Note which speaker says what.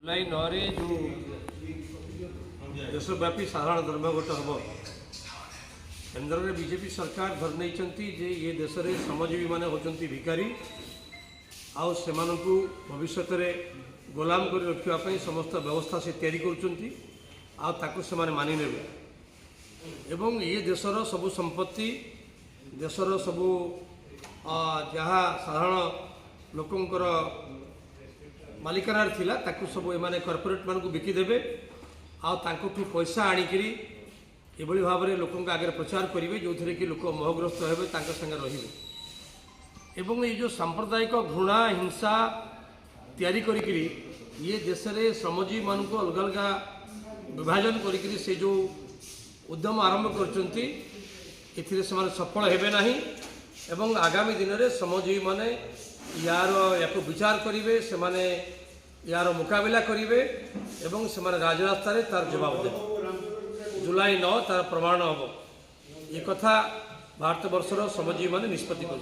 Speaker 1: जुलाई 9 जो देशव्यापी साधारण धर्मघट हम केन्द्र में बीजेपी सरकार धर नहीं ये देश में श्रमजीवी मैंने होती भिकारी आउ से भविष्य में गोलाम कर रखापी समस्त व्यवस्था से तैयारी कर मानि ने एवं ये देशर सबु संपत्ति देशर सबु जहाँ साधारण लोकंकर मालिकाना थिला ताकू सब एमाने कॉर्पोरेट मान को बिकिदेवे आठू पैसा आणिकी एभली भाव में लोकों आगे प्रचार करेंगे जो थी कि लोक मोहग्रस्त हे संगे रे एवं ये जो सांप्रदायिक घृणा हिंसा तैयारी करी ये देश में श्रमजीवी मान को अलग अलग विभाजन करी से जो उद्यम आरंभ कर सफल हेबे नहीं एवं आगामी दिन में श्रमजीवी माने यार या विचार करेंगे से माने यार मुकाबला करेंगे एवं से माने राजरास्ता रे तार जवाब देवे जुलाई 9 तार प्रमाण हम ये कथा भारत वर्षर श्रमजीवी माने निष्पत्ति कर।